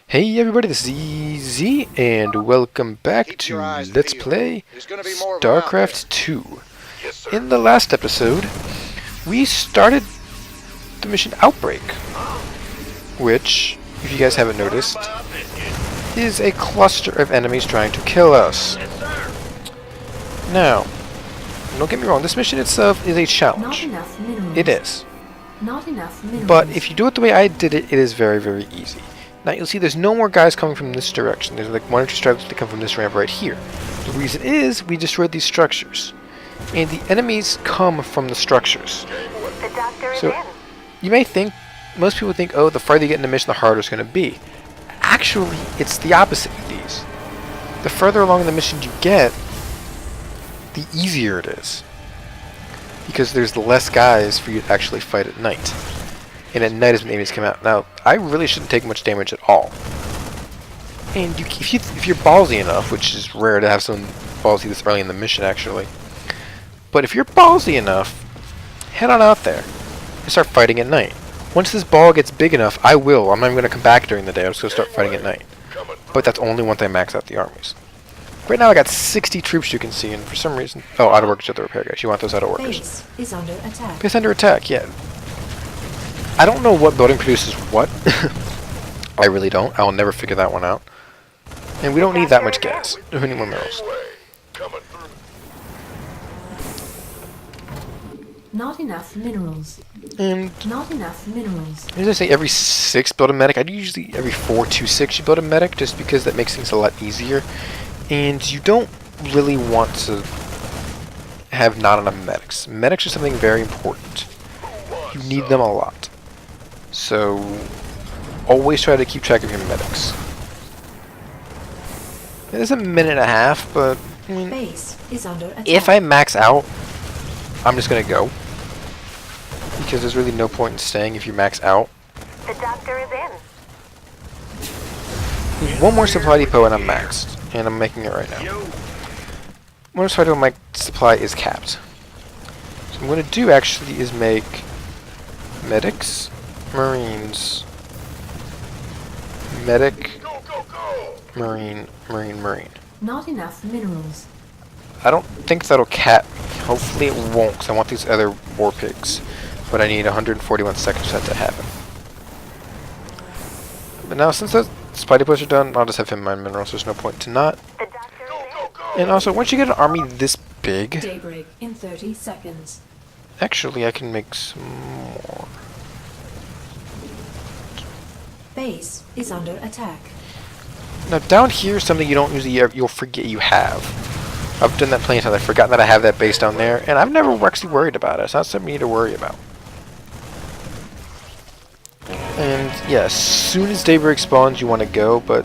Hey everybody, this is EZ, and welcome back to Let's Play Starcraft 2. In the last episode, we started the mission Outbreak, which, if you guys haven't noticed, is a cluster of enemies trying to kill us. Now, don't get me wrong, this mission itself is a challenge. It is. But if you do it the way I did it, it is very, very easy. Now you'll see there's no more guys coming from this direction. There's like one or two stragglers that come from this ramp right here. The reason is we destroyed these structures. And the enemies come from the structures. So you may think, most people think, oh, the farther you get in the mission, the harder it's going to be. Actually, it's the opposite of these. The further along in the mission you get, the easier it is. Because there's less guys for you to actually fight at night. And at night is when the enemies come out. Now, I really shouldn't take much damage at all. And if you're ballsy enough, which is rare to have someone ballsy this early in the mission, actually. But if you're ballsy enough, head on out there and start fighting at night. Once this ball gets big enough, I'm not even going to come back during the day. I'm just going to start fighting at night. But that's only once I max out the armies. Right now I got 60 troops you can see, and for some reason... Oh, auto workers are the repair guys. You want those auto workers. Base is under attack. Base under attack, yeah. I don't know what building produces what. I really don't. I'll never figure that one out. And we don't need that much gas. We need more minerals. Not enough minerals. And Not enough minerals. as I say, every 6 build a medic. I do usually every 4 to 6 you build a medic, just because that makes things a lot easier. And you don't really want to have not enough medics. Medics are something very important. You need them a lot. So, always try to keep track of your medics. It is a minute and a half, but I mean, Base is under attack. if I max out, I'm just gonna go. Because there's really no point in staying if you max out. The doctor is in. One more supply depot and I'm maxed. And I'm making it right now. One more supply depot, my supply is capped. So what I'm gonna do actually is make medics, marines, medic, marine. Not enough minerals. I don't think that'll cap me. Hopefully it won't, because I want these other war pigs. But I need 141 seconds for that to happen. But now, since the spidey push are done, I'll just have him mine minerals. There's no point to not. The doctor is in. And also, once you get an army this big, Daybreak in 30 seconds. actually I can make some more. Base is under attack. Now down here is something you don't usually you'll forget you have. I've done that plenty of times. I've forgotten that I have that base down there, and I've never actually worried about it. It's not something you need to worry about. And yeah, as soon as daybreak spawns, you want to go, but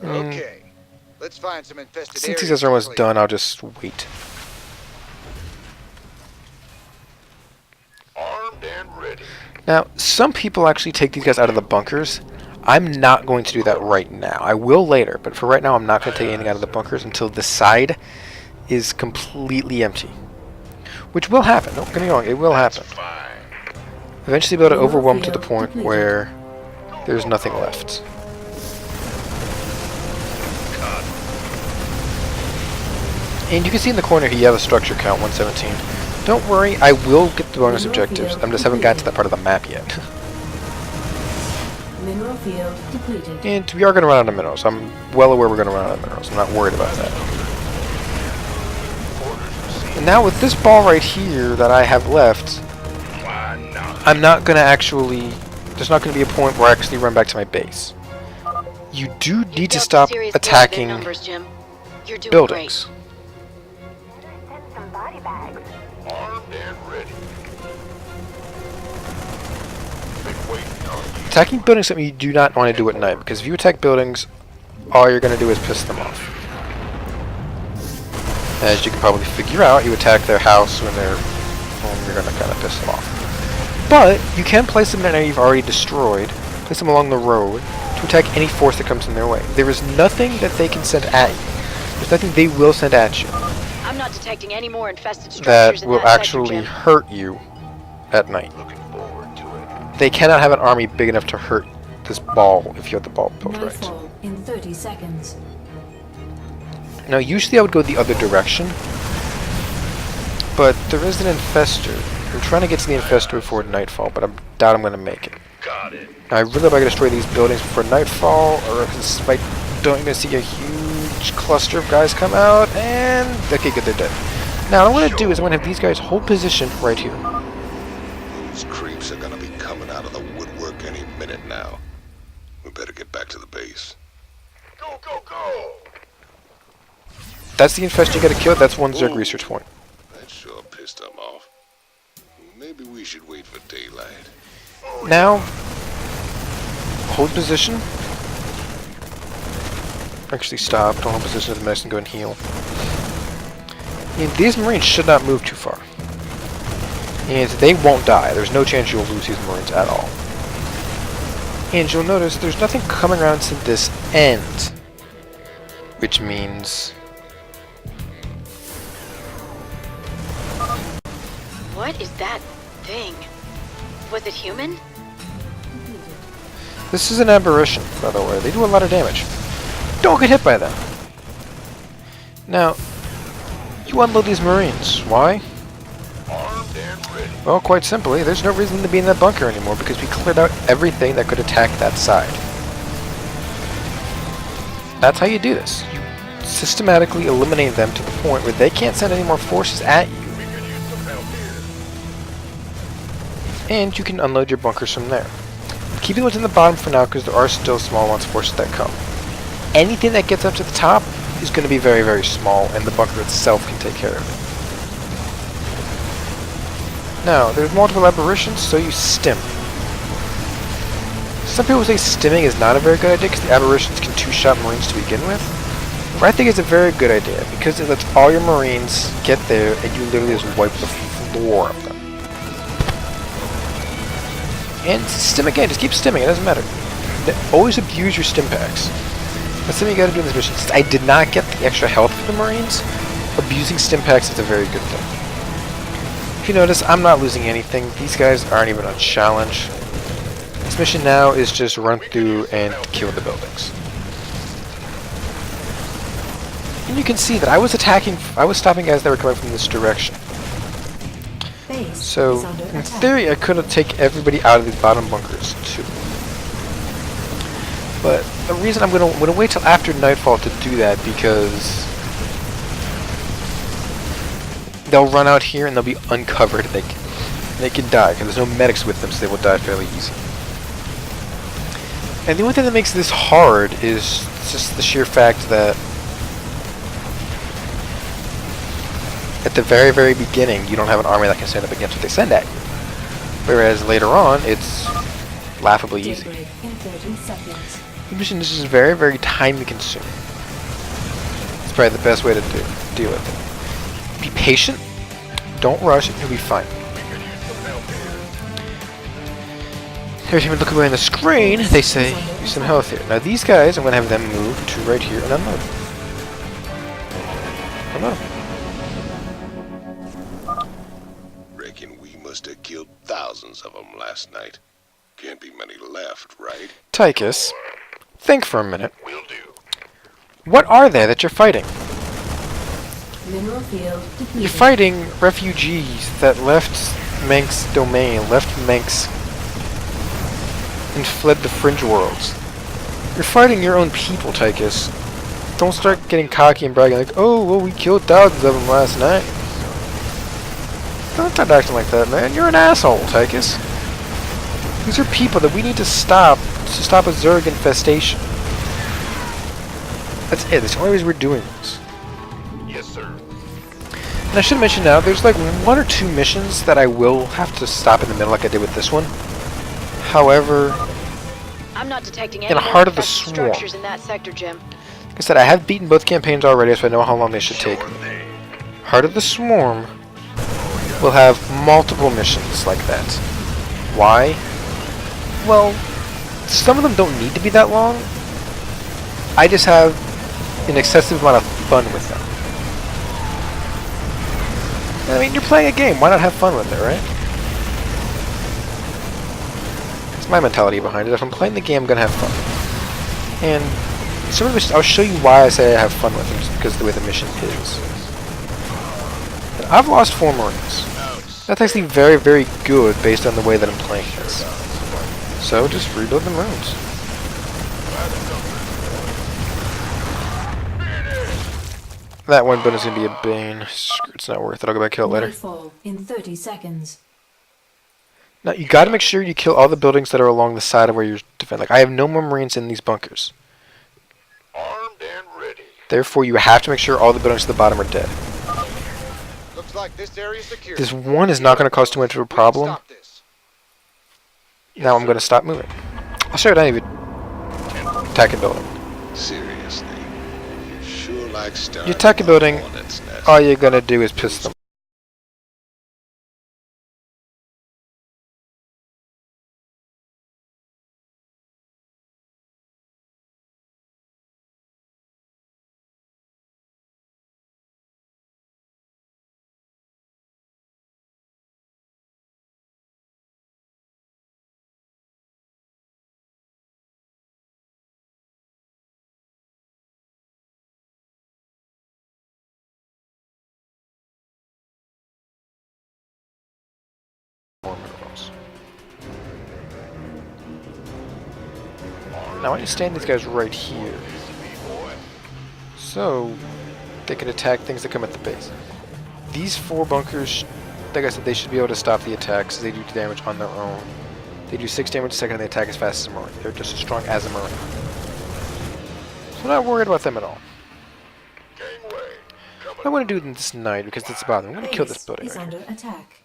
Okay, let's find some infested since areas these guys are almost quickly. done, I'll just wait. Armed and ready. Now, some people actually take these guys out of the bunkers. I'm not going to do that right now. I will later, but for right now, I'm not going to take anything out of the bunkers until the side is completely empty. Which will happen. Don't get me wrong, it will happen. Eventually, be able to overwhelm to the point where there's nothing left. And you can see in the corner here, you have a structure count, 117. Don't worry, I will get the bonus objectives. I just haven't gotten to that part of the map yet. Mineral field depleted. And we are going to run out of minerals. I'm well aware we're going to run out of minerals. I'm not worried about that. And now with this ball right here that I have left, I'm not going to actually... There's not going to be a point where I actually run back to my base. You do need to stop attacking buildings. Send some body bags. Armed and ready. Been waiting on you. Attacking buildings is something you do not want to do at night, because if you attack buildings, all you're going to do is piss them off. As you can probably figure out, you attack their house when they're home, you're going to kind of piss them off. But you can place them in an area you've already destroyed, place them along the road, to attack any force that comes in their way. There is nothing that they can send at you. There's nothing they will send at you I'm not detecting any more infested that structures in will that sector, actually Jim. hurt you at night. Looking forward to it. They cannot have an army big enough to hurt this ball if you have the ball built right. Nightfall in 30 seconds. Now, usually I would go the other direction, but there is an infestor. I'm trying to get to the infestor before nightfall, but I doubt I'm going to make it. Got it. Now, I really hope I can destroy these buildings before nightfall, or if I don't even see a huge cluster of guys come out, and... okay, good, they're dead. Now, what I'm going to do is I'm going to have these guys hold position right here. Those creeps are gonna be coming out of the woodwork any minute now. We better get back to the base. Go, go, go! That's the infestor you got to kill. That's one Zerg research point. That sure pissed them off. Maybe we should wait for daylight. Now, hold position. Actually, stop. Don't hold position as the medicine. Go and heal. And these Marines should not move too far. And they won't die. There's no chance you'll lose these Marines at all. And you'll notice there's nothing coming around to this end. Which means... What is that thing? Was it human? this is an aberration, by the way. They do a lot of damage. Don't get hit by them. Now, you unload these Marines. Why? Armed and ready. Well, quite simply, there's no reason to be in that bunker anymore because we cleared out everything that could attack that side. That's how you do this. You systematically eliminate them to the point where they can't send any more forces at you. We could use some help here. And you can unload your bunkers from there. Keeping what's in the bottom for now because there are still small amounts of forces that come. Anything that gets up to the top is going to be very, very small, and the bunker itself can take care of it. Now, there's multiple aberrations, so you stim. Some people say stimming is not a very good idea because the aberrations can two-shot Marines to begin with. But I think it's a very good idea because it lets all your Marines get there and you literally just wipe the floor of them. And stim again, just keep stimming, it doesn't matter. Always abuse your stim packs. That's something you gotta do in this mission. Since I did not get the extra health for the Marines, abusing stim packs is a very good thing. If you notice, I'm not losing anything. These guys aren't even on challenge. This mission now is just run through and kill the buildings. And you can see that I was stopping guys that were coming from this direction. Base So, is under in attack. theory, I could have taken everybody out of these bottom bunkers, too. But the reason I'm gonna wait till after nightfall to do that because they'll run out here and they'll be uncovered. They can die because there's no medics with them, so they will die fairly easy. And the only thing that makes this hard is just the sheer fact that at the very, very beginning, you don't have an army that can stand up against what they send at you. Whereas later on, it's laughably easy. Daybreak in 30 seconds. The mission is just very, very time consuming. It's probably the best way to deal with it. Be patient, don't rush, and you'll be fine. Every time you look away on the screen, they say, use some health here. Now these guys, I'm going to have them move to right here and unload. Unload. Reckon we must have killed thousands of them last night. Can't be many left, right? Tychus, think for a minute. Will do. What are they that you're fighting? Mineral field depleted. You're fighting refugees that left Manx domain, left Manx, and fled the fringe worlds. You're fighting your own people, Tychus. Don't start getting cocky and bragging like, oh, well, we killed thousands of them last night. Don't start acting like that, man. You're an asshole, Tychus. These are people that we need to stop a Zerg infestation. That's it. That's the only reason we're doing this. Yes, sir. And I should mention now, there's like 1 or 2 missions that I will have to stop in the middle like I did with this one. However, I'm not detecting In any the heart of the infected swarm. structures in that sector, Jim. like I said, I have beaten both campaigns already, so I know how long they should take. Heart of the Swarm will have multiple missions like that. Why? Well, some of them don't need to be that long. I just have an excessive amount of fun with them. I mean, you're playing a game. Why not have fun with it, right? my mentality behind it. If I'm playing the game, I'm gonna have fun. And some of the I'll show you why I say I have fun with them, just because of the way the mission is. And I've lost 4 Marines. That's actually very, very good based on the way that I'm playing this. So just rebuild them runes. That one bonus is gonna be a bane. Screw, it's not worth it. I'll go back and kill it later. Nightfall in 30 seconds. Now you gotta make sure you kill all the buildings that are along the side of where you're defending. Like I have no more Marines in these bunkers. Armed and ready. Therefore, you have to make sure all the buildings at the bottom are dead. Looks like this area is secure. This one is not going to cause too much of a problem. Stop this. Now I'm going to stop moving. I'll show you what I need to attack a building. Seriously. You sure like starting You attack a building, hornet's nest. all you're going to do is piss them. More minerals. Now I need to stand these guys right here, so they can attack things that come at the base. These 4 bunkers, like I said, they should be able to stop the attacks as they do damage on their own. They do 6 damage a second and they attack as fast as a Marine. They're just as strong as a Marine. So I'm not worried about them at all. What I want to do this night, because it's bothering me, I'm going to kill this Base building is right under here. attack.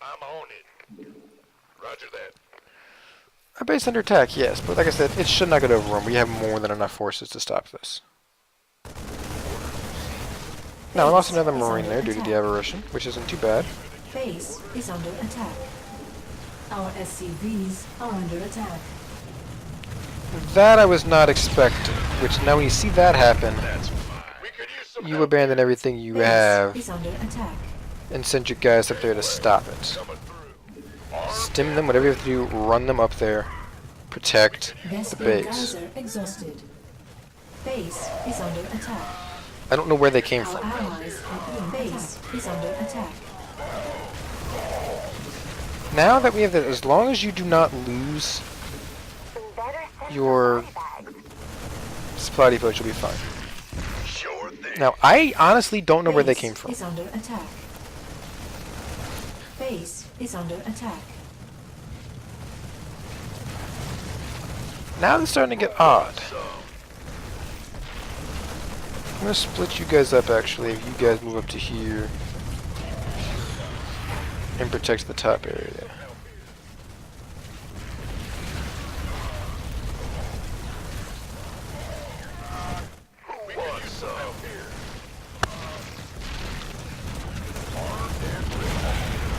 I'm on it. Roger that. Our base under attack, yes, but like I said, it should not get overrun. We have more than enough forces to stop this. Now, I lost another Marine there due to the aberration, which isn't too bad. Base is under attack. Our SCVs are under attack. That I was not expecting, which now when you see that happen, We could use some you help abandon everything you Base have is under attack. and send your guys up there to stop it. coming through. Stim them, whatever you have to do, run them up there, protect the Vespid base. Geyser exhausted. Base is under attack. I don't know where they came Our from. allies are being Base is under attack. Now that we have that, as long as you do not lose Better send your some body bags. supply depot, you'll be fine. Sure thing. Now, I honestly don't know where they Base came from. Is under attack. Base is under attack. Now they're starting to get odd. I'm gonna split you guys up actually, if you guys move up to here and protect the top area there. We could use some help here.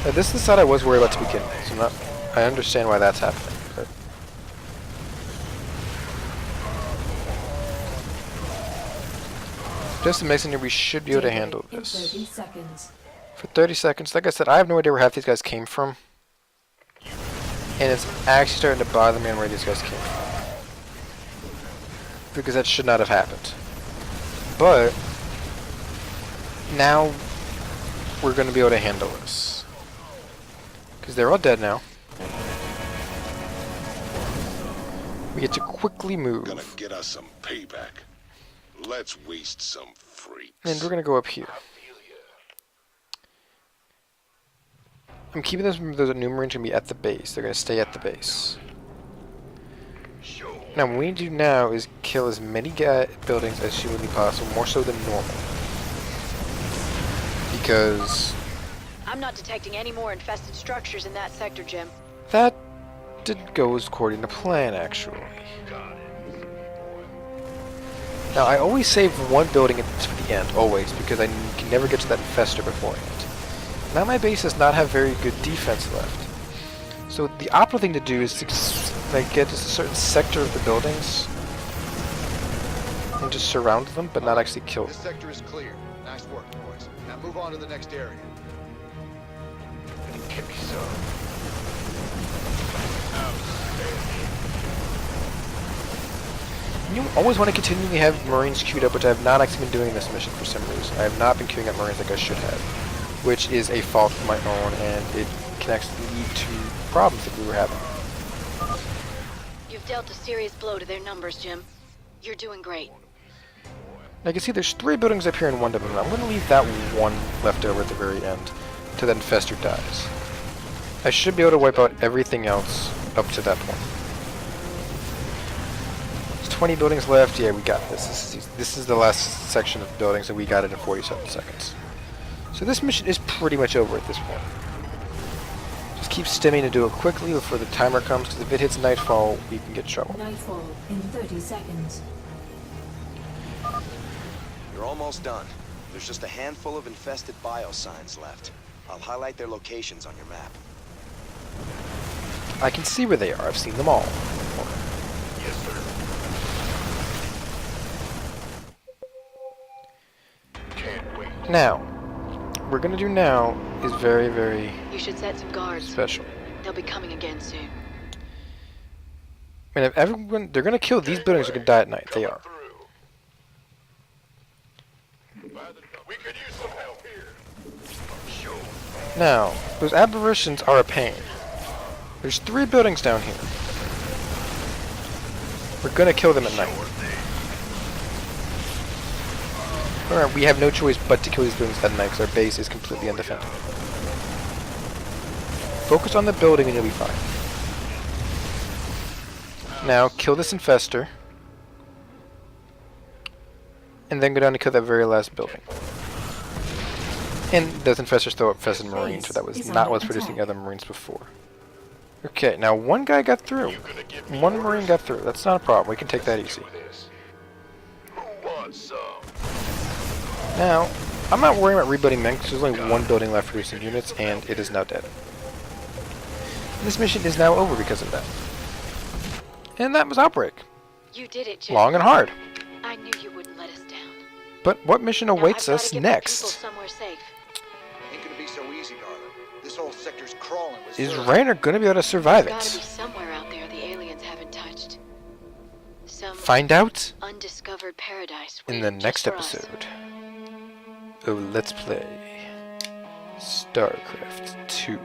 Now, this is the side I was worried about to begin with, so I understand why that's happening. But just a mixing here, we should be able to handle In this. 30 seconds. For 30 seconds, like I said, I have no idea where half these guys came from. And it's actually starting to bother me on where these guys came from. Because that should not have happened. But now we're going to be able to handle this. Because they're all dead now. We get to quickly move. Gonna get us some payback. Let's waste some freaks. And we're going to go up here. I'm keeping those new Marines going to be at the base. They're going to stay at the base. Now, what we need to do now is kill as many buildings as humanly possible, more so than normal. Because I'm not detecting any more infested structures in that sector, Jim. that didn't go as according to plan, actually. Now, I always save one building for the end, always, because I can never get to that infestor beforehand. Now my base does not have very good defense left. So the optimal thing to do is to get just a certain sector of the buildings and just surround them, but not actually kill This them. sector is clear. Nice work, boys. Now move on to the next area. Give me some. You always want to continually have Marines queued up, which I have not actually been doing in this mission for some reason. I have not been queuing up Marines like I should have, which is a fault of my own, and it can actually lead to problems that we were having. You've dealt a serious blow to their numbers, Jim. You're doing great. Now you can see there's 3 buildings up here and 1 down there. I'm going to leave that one left over at the very end till that infestor dies. I should be able to wipe out everything else up to that point. There's 20 buildings left. Yeah, we got this. This is the last section of buildings, and we got it in 47 seconds. So this mission is pretty much over at this point. Just keep stimming to do it quickly before the timer comes, because if it hits nightfall, we can get in trouble. Nightfall in 30 seconds. You're almost done. There's just a handful of infested biosigns left. I'll highlight their locations on your map. I can see where they are. I've seen them all. Yes, sir. Can't wait. Now, what we're gonna do now is very, very You should set some guards. special. They'll be coming again soon. And if everyone, they're gonna kill these buildings, are gonna die at night. They are. We could use some help here. Sure. Now, those aberrations are a pain. There's 3 buildings down here. We're gonna kill them at night. Alright, we have no choice but to kill these buildings at night because our base is completely undefended. Focus on the building and you'll be fine. Now, kill this infestor. And then go down and kill that very last building. And those infestors still infested Marines, so that was not what's producing other Marines before. Okay, now 1 guy got through. 1 Marine got through. That's not a problem. We can take that easy. Who wants some? Now, I'm not worrying about rebuilding men because there's only 1 building left producing units, and it is now dead. This mission is now over because of that. And that was Outbreak. You did it, Jim. Long and hard. I knew you wouldn't let us down. But what mission Now, awaits I've gotta us get my people next? somewhere safe. Ain't gonna be so easy, darling. This whole sector's crawling with Is zerg. Raynor going to be able to survive There's gotta be it? somewhere out there the aliens haven't touched. Some Find out undiscovered paradise in the waiting next just for us. episode of Let's Play Starcraft 2.